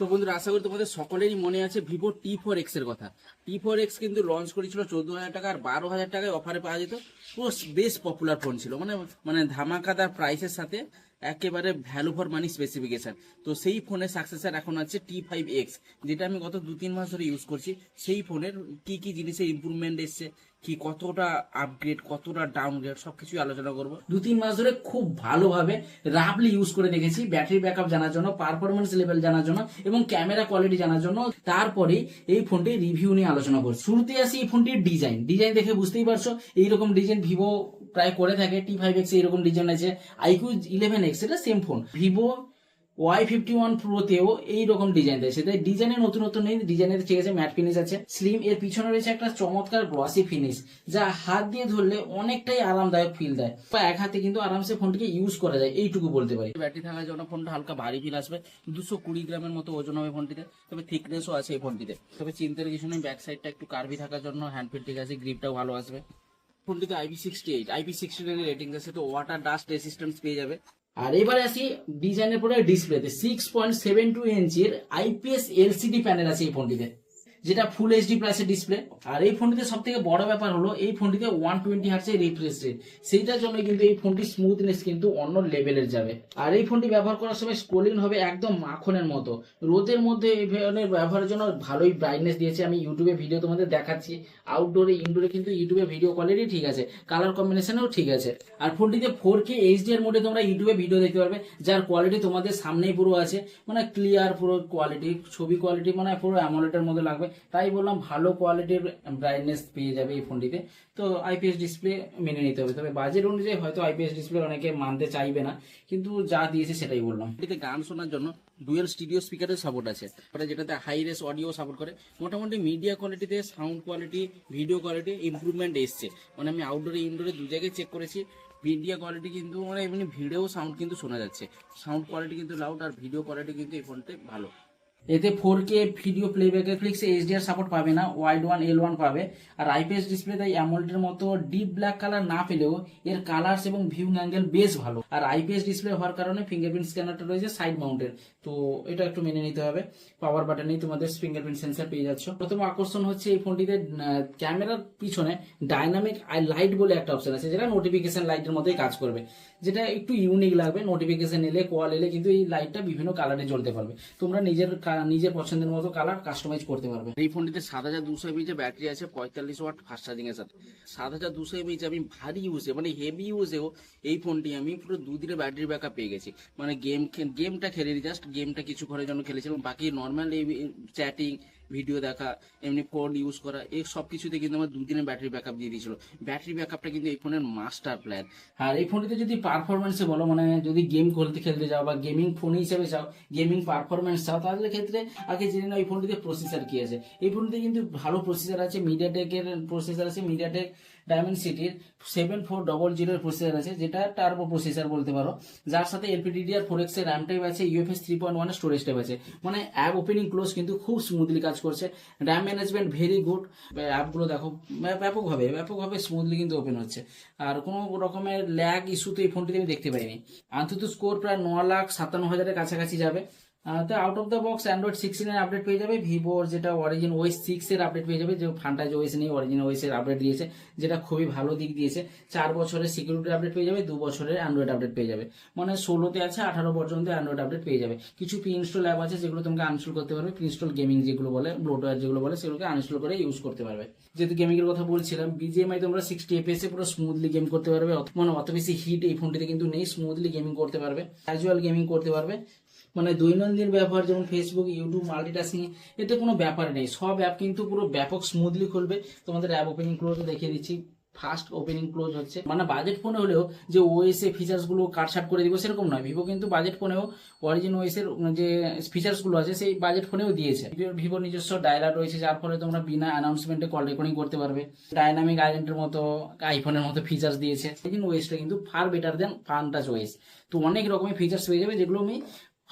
তো বন্ধুরা, আশা করি তোমাদের সকলেরই মনে আছে ভিভো T4X এর কথা। T4X কিন্তু লঞ্চ করেছিল 14,000 টাকা আর 12,000 টাকায় অফারে পাওয়া যেত। পুরো বেশ পপুলার ফোন ছিল, মানে মানে ধামাকাদার প্রাইসের সাথে একেবারে ভ্যালু ফর মানি স্পেসিফিকেশন। তো সেই ফোনের সাকসেসর এখন আছে T5X, যেটা আমি গত 2-3 মাস ধরে ইউজ করছি। সেই ফোনের কি কি জিনিসের ইমপ্রুভমেন্ট এসছে, কি কতটা আপগ্রেড, কতটা ডাউনগ্রেড, সবকিছু আলোচনা করবো। 2-3 মাস ধরে খুব ভালোভাবে রাফলি ইউজ করে দেখেছি, ব্যাটারি ব্যাকআপ জানার জন্য, পারফরমেন্স লেভেল জানার জন্য এবং ক্যামেরা কোয়ালিটি জানার জন্য। তারপরে এই ফোনটির রিভিউ নিয়ে আলোচনা করছি। শুরুতে আসি এই ফোনটির ডিজাইন দেখে বুঝতেই পারছো, এইরকম ডিজাইন ভিভো প্রায় করে থাকে। T5X এইরকম ডিজাইন আছে, iQOO 11X এটা সেম ফোন। ভিভো Y51 প্রোতেও এইরকম ডিজাইন দেয়, সেটা ডিজাইনের নতুনত্ব নেই। ডিজাইনের ঠিক আছে, ম্যাট ফিনিশ আছে, স্লিম। এর পিছনে রয়েছে একটা চমৎকার গ্লসি ফিনিশ, যা হাত দিয়ে ধরলে অনেকটাই আরামদায়ক ফিল দেয়। এক হাতে কিন্তু আরামসে ফোনটিকে ইউজ করা যায়, এইটুকু বলতে পারি। ব্যাটারি থাকার জন্য ফোনটা হালকা ভারী ফিল আসবে। 220 গ্রামের মতো ওজন হবে ফোনটিতে, তবে থিকনেসও আছে এই ফোনটিতে। তবে চিন্তার কিছু নেই, ব্যাক সাইডটা একটু কার্ভি থাকার জন্য হ্যান্ডফিল ঠিক আছে, গ্রিপটাও ভালো আসবে। ফোনটিতে IP68 রেটিং আছে, তো ওয়াটার ডাস্ট রেসিস্ট্যান্স পেয়ে যাবে। আর এবারে আসি ডিজাইনের পরে ডিসপ্লেতে। 6.72 ইঞ্চির IPS LCD প্যানেল আছে এই ফোনটিতে, যেটা ফুল এইচডি প্লাসের ডিসপ্লে। আর এই ফোনটিতে সব থেকে বড় ব্যাপার হলো এই ফোনটিতে 120 হার্টজের রিফ্রেশ রেট, সেইটার জন্য কিন্তু এই ফোনটির স্মুথনেস কিন্তু অন্য লেভেলের যাবে। আর এই ফোনটি ব্যবহার করার সময় স্ক্রোলিং হবে একদম মাখনের মতো। রোদের মধ্যে এই ফোনের ব্যবহারের জন্য ভালোই ব্রাইটনেস দিয়েছে। আমি ইউটিউবে ভিডিও তোমাদের দেখাচ্ছি, আউটডোরে ইনডোরে কিন্তু ইউটিউবে ভিডিও কোয়ালিটি ঠিক আছে, কালার কম্বিনেশনও ঠিক আছে। আর ফোনটিতে 4K HDR মোডে তোমরা ইউটিউবে ভিডিও দেখতে পারবে, যার কোয়ালিটি তোমাদের সামনেই পুরো আছে, মানে ক্লিয়ার পুরো কোয়ালিটি, ছবি কোয়ালিটি মানে পুরো অ্যামোলেডের মধ্যে লাগবে। তাই বললাম ভালো কোয়ালিটির ব্রাইটনেস পেয়ে যাবে এই ফোনটিতে। তো IPS ডিসপ্লে মেনে নিতে হবে, তবে বাজেট অনুযায়ী হয়তো IPS ডিসপ্লে অনেকে মানতে চাইবে না, কিন্তু যা দিয়েছে সেটাই বললাম। এটিতে গান শোনার জন্য ডুয়েল স্টিরিও স্পিকারের সাপোর্ট আছে, যেটাতে হাই রেস অডিও সাপোর্ট করে। মোটামুটি মিডিয়া কোয়ালিটিতে, sound quality, video quality improvement এসছে। মানে আমি আউটডোরে ইনডোরে দু জায়গায় চেক করেছি, মিডিয়া কোয়ালিটি কিন্তু মানে এমনি ভিডিও সাউন্ড কিন্তু শোনা যাচ্ছে, সাউন্ড কোয়ালিটি কিন্তু লাউড, আর ভিডিও কোয়ালিটি কিন্তু এই ফোনতে ভালো। এতে 4K ভিডিও প্লেব্যাকের ফ্লিক্সে HDR সাপোর্ট পাবে না, ওয়াইড ওয়ান L1 পাবে। আর IPS ডিসপ্লে তাই অ্যামোলেডের মতো ডিপ ব্ল্যাক কালার না পেলেও এর কালার্স এবং ভিউইং অ্যাঙ্গেল বেশ ভালো। আর IPS ডিসপ্লে হওয়ার কারণে ফিঙ্গারপ্রিন্ট স্ক্যানারটা রয়েছে সাইড মাউন্টের, তো এটা একটু মেনে নিতে হবে। পাওয়ার বাটনেই তোমাদের ফিঙ্গারপ্রিন্ট সেন্সর পেয়ে যাচ্ছ। প্রথম আকর্ষণ হচ্ছে এই ফোনটিতে ক্যামেরার পিছনে ডাইনামিক লাইট বলে একটা অপশন আছে, যেটা নোটিফিকেশন লাইটের মতোই কাজ করবে, যেটা একটু ইউনিক লাগবে। নোটিফিকেশন এলে, কল এলে কিন্তু এই লাইটটা বিভিন্ন কালারে জ্বলতে পারবে। তোমরা নিজের পছন্দের মতো কালার কাস্টমাইজ করতে পারবে। এই ফোনটিতে 7200 mAh ব্যাটারি আছে, 45 ওয়াট ফাস্ট চার্জিং এর সাথে। 7200 mAh আমি ভারী ইউজে, মানে হেভি ইউজেও এই ফোনটি আমি পুরো 2 দিনের ব্যাটারি ব্যাকআপ পেয়ে গেছি। মানে গেমটা খেলে, জাস্ট গেমটা কিছুক্ষণের জন্য খেলেছিলাম, বাকি নর্মাল এই চ্যাটিং, ভিডিও দেখা, এমনি ফোন ইউজ করা, এই সব কিছুতে কিন্তু আমার 2 দিনের ব্যাটারি ব্যাকআপ দিয়ে দিয়েছিল। ব্যাটারি ব্যাকআপটা কিন্তু এই ফোনের মাস্টার প্ল্যান। আর এই ফোনটিতে যদি পারফরমেন্সে বলো, মানে যদি গেম খেলতে যাও বা গেমিং ফোন হিসেবে চাও, গেমিং পারফরমেন্স চাও, তাহলে ক্ষেত্রে আগে জেনে নাও এই ফোনটিতে প্রসেসর কি আছে। এই ফোনটিতে কিন্তু ভালো প্রসেসর আছে, মিডিয়াটেকের প্রসেসর আছে, মিডিয়াটেক ডায়মেনসিটির 7400 এর প্রসেসর আছে, যেটা টার্বো প্রসেসর বলতে পারো, যার সাথে LPDDR4X এর র্যাম টাইপ আছে, UFS 3.1 এর স্টোরেজ টাইপ আছে। মানে অ্যাপ ওপেনিং ক্লোজ কিন্তু খুব স্মুথলি কাজ করছে। র্যাম ম্যানেজমেন্ট ভেরি গুড, অ্যাপগুলো দেখো ব্যাপকভাবে স্মুথলি কিন্তু ওপেন হচ্ছে। আর কোনো রকমের ল্যাগ ইস্যু তো এই ফোনটিতে আমি দেখতে পাইনি। আন্তত স্কোর প্রায় 9,57,000-এর কাছাকাছি যাবে। তো out of the box Android 16 এর আপডেট পেয়ে যাবে, ভিভোর যেটা অরিজিন OS 6 এর আপডেট পেয়ে যাবে, যে ফান্টাজ OS নেই, অরিজিন OS এর আপডেট দিয়েছে, যেটা খুবই ভালো দিক দিয়েছে। 4 বছরের সিকিউরিটি আপডেট পেয়ে যাবে, 2 বছরের অ্যান্ড্রয়েড আপডেট পেয়ে যাবে। মানে 16তে আছে, 18 পর্যন্ত অ্যান্ড্রয়েড আপডেট পেয়ে যাবে। কিছু প্রি ইনস্টল অ্যাপ আছে যেগুলো তোমাকে আনইনস্টল করতে পারবে, প্রি ইনস্টল গেমিং যেগুলো বলে, ব্লোটওয়্যার যেগুলো বলে, সেগুলোকে আনইনস্টল করে ইউজ করতে পারবে। যেহেতু গেমিং এর কথা বলছিলাম, BGMI তোমরা 60 FPS এ পুরো স্মুথলি গেম করতে পারবে। মানে অত বেশি হিট এই ফোনটিতে কিন্তু নেই, স্মুথলি গেমিং করতে পারবে, ক্যাজুয়াল গেমিং করতে পারবে। মানে দৈনন্দিন ব্যবহার যেমন ফেসবুক, ইউটিউব, মাল্টিটাস্কিং, এতে কোনো ব্যাপার নেই। সব অ্যাপ কিন্তু পুরো ব্যাপক স্মুথলি খুলবে। তোমাদের অ্যাপ ওপেনিং ক্লোজ দেখিয়ে দিচ্ছি, ফাস্ট ওপেনিং ক্লোজ হচ্ছে। মানে বাজেট ফোনে হলেও যে OS এ ফিচার্স গুলো কাটছাট করে দিব সেরকম নয়, ভিভো কিন্তু বাজেট ফোনেও অরিজিন OS এর যে ফিচার্স গুলো আছে সেই বাজেট ফোনেও দিয়েছে। ভিভোর নিজস্ব ডায়ালার রয়েছে, যার ফলে তোমরা বিনা অ্যানাউন্সমেন্টে কল রেকর্ডিং করতে পারবে। ডাইনামিক আইল্যান্ডের মতো, আইফোনের মতো ফিচার্স দিয়েছে। অরিজিন OS-টা কিন্তু ফার বেটার দেন ফান্টাচ OS। তো অনেক রকমের ফিচার্স পেয়ে যাবে, যেগুলো আমি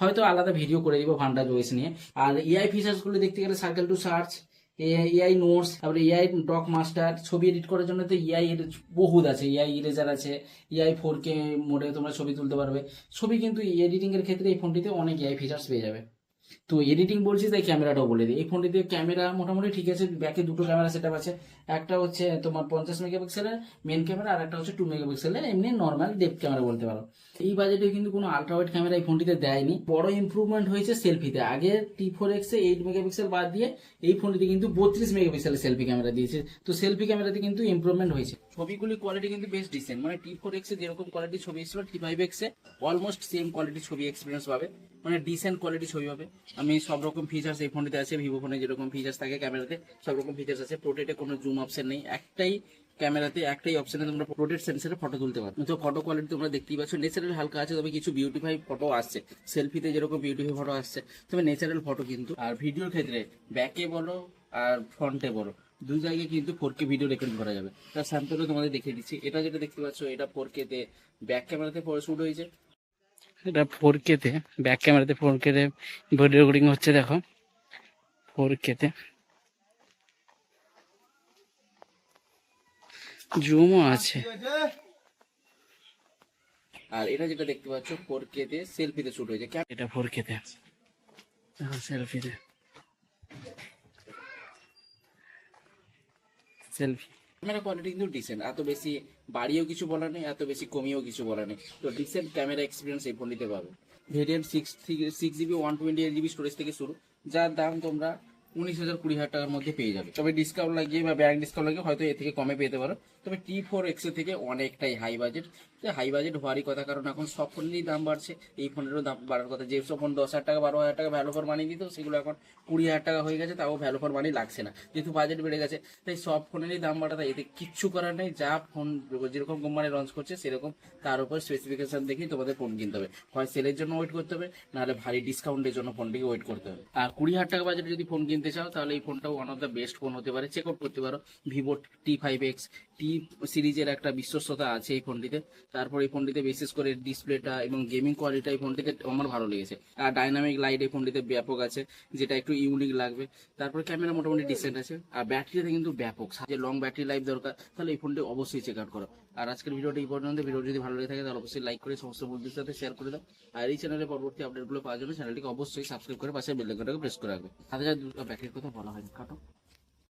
হয়তো আলাদা ভিডিও করে দিব ফান্টাচ OS নিয়ে। আর AI ফিচার্স গুলো দেখতে গেলে circle to search, AI notes, তারপরে AI ডক মাস্টার, ছবি এডিট করার জন্য তো AI এর বহুত আছে, AI ইরেজার আছে, AI 4K মোডে তোমরা ছবি তুলতে পারবে। ছবি কিন্তু এডিটিং এর ক্ষেত্রে এই ফোনটিতে অনেক AI ফিচার্স পেয়ে যাবে। তো এডিটিং বলছি তাই ক্যামেরাটাও বলে দিই। এই ফোনটিতে ক্যামেরা মোটামুটি ঠিক আছে, ব্যাকে দুটো ক্যামেরা সেটআপ আছে। একটা হচ্ছে তোমার 50 মেগাপিক্সেলের মেন ক্যামেরা, আর একটা হচ্ছে 2 মেগাপিক্সেলের এমনি নর্মাল ডেপথ ক্যামেরা বলতে পারো। এই বাজেটে কিন্তু কোনো আলট্রা ওয়াইড ক্যামেরা এই ফোনটিতে দেয়নি। বড় ইমপ্রুভমেন্ট হয়েছে সেলফিতে। আগে T4X এ 8 মেগাপিক্সেল বাদ দিয়ে এই ফোনটিতে কিন্তু 32 মেগাপিক্সেলের সেলফি ক্যামেরা দিয়েছে। তো সেলফি ক্যামেরাতে কিন্তু ইমপ্রুভমেন্ট হয়েছে। ছবিগুলির কোয়ালিটি কিন্তু বেশ ডিসেন্ট, মানে T4X এ যেরকম কোয়ালিটি ছবি এসেছিল T5X এ অলমোস্ট সেম কোয়ালিটি ছবি এক্সপিরিয়েন্স পাবে, মানে ডিসেন্ট কোয়ালিটি ছবি পাবে। আমি সব রকম ফিচার্স এই ফোনটিতে আছে, ভিভো ফোনে যেরকম ফিচার্স থাকে ক্যামেরাতে সব রকম ফিচার্স আছে। পোর্ট্রেটে কোনো জুম অপশন নেই, একটাই ক্যামেরাতে একটাই অপশনে তোমরা পোর্ট্রেট সেন্সরে ফটো তুলতে পারো। তো ফটো কোয়ালিটি তোমরা দেখতেই পাচ্ছ, ন্যাচারাল হালকা আছে, তবে কিছু বিউটিফাই ফটো আসছে। সেলফিতে যেরকম বিউটিফাই ফটো আসছে, তবে ন্যাচারাল ফটো কিন্তু। আর ভিডিওর ক্ষেত্রে ব্যাকে বলো আর ফ্রন্টে বলো, দুই জায়গায় কিন্তু 4K ভিডিও রেকর্ডিং করা যাবে। তার স্যাম্পলও তোমাদের দেখিয়ে দিচ্ছি। এটা যেটা দেখতে পাচ্ছ এটা 4K তে ব্যাক ক্যামেরাতে শুট হয়েছে। এটা 4K তে ব্যাক ক্যামেরাতে 4K তে ভিডিও রেকর্ডিং হচ্ছে, দেখো 4K তে জুমও আছে। আর এটা যেটা দেখতে পাচ্ছ 4K তে সেলফিতে শুট হয়েছে। এটা 4K তে সেলফিতে সেলফি ক্যামেরা কোয়ালিটি কিন্তু ডিসেন্ট, এত বেশি বাড়িয়েও কিছু বলার নেই, এত বেশি কমিয়েও কিছু বলার নেই। তো ডিসেন্ট ক্যামেরা এক্সপিরিয়েন্স এই ফোনটিতে পাবে। ভেরিয়েন্ট 6GB 128GB স্টোরেজ থেকে শুরু, যার দাম তোমরা 19,000-20,000 টাকার মধ্যে পেয়ে যাবে। তবে ডিসকাউন্ট লাগিয়ে বা ব্যাংক ডিসকাউন্ট লাগিয়ে হয়তো এর থেকে কমে পেতে পারো। তবে T4X এর থেকে অনেকটাই হাই বাজেট। হাই বাজেট হওয়ারই কথা, কারণ এখন সব ফোনেরই দাম বাড়ছে, এই ফোনেরও দাম বাড়ার কথা। যেসব ফোন 10,000 টাকা 12,000 টাকা ভ্যালু ফর মানি দিত, সেগুলো এখন 20,000 টাকা হয়ে গেছে, তাও ভ্যালু ফর মানি লাগছে না, যেহেতু বাজেট বেড়ে গেছে। তাই সব ফোনেরই দাম বাড়াতে এতে কিচ্ছু করার নেই। যা ফোন যেরকম কোম্পানি লঞ্চ করছে সেরকম তার উপর স্পেসিফিকেশন দেখেই তোমাদের ফোন কিনতে হবে। হয় সেলের জন্য ওয়েট করতে হবে, নাহলে ভারী ডিসকাউন্টের জন্য ফোনটিকে ওয়েট করতে হবে। আর 20,000 টাকা বাজেটে যদি ফোন কিনতে চাও, তাহলে এই ফোনটাও one of the best phone হতে পারে। চেক আউট করতে পারো। ভিভো T5X টি সিরিজের একটা বিশ্বস্ততা আছে এই ফোনটিতে। তারপর এই ফোনটিতে বিশেষ করে ডিসপ্লেটা এবং গেমিং কোয়ালিটি এই ফোনটিতে আমার ভালো লেগেছে। আর ডাইনামিক লাইট এই ফোনটিতে ব্যাপক আছে, যেটা একটু ইউনিক লাগবে। তারপর ক্যামেরা মোটামুটি ডিসেন্ট আছে, আর ব্যাটারিতে কিন্তু ব্যাপক, যে লং ব্যাটারি লাইফ দরকার তাহলে এই ফোনটি অবশ্যই চেক আউট করো। আর আজকের ভিডিওটি এই পর্যন্ত। ভিডিও যদি ভালো লেগে থাকে তাহলে অবশ্যই লাইক করে সমস্ত বন্ধুদের সাথে শেয়ার করে দাও। আর এই চ্যানেলে পরবর্তী আপডেটগুলো পাওয়ার জন্য চ্যানেলটিকে অবশ্যই সাবস্ক্রাইব করে পাশে বেল আইকনটাকে প্রেস করে রাখবে। 7,000 ব্যাটারির কথা বলা হয়নি, কাটো।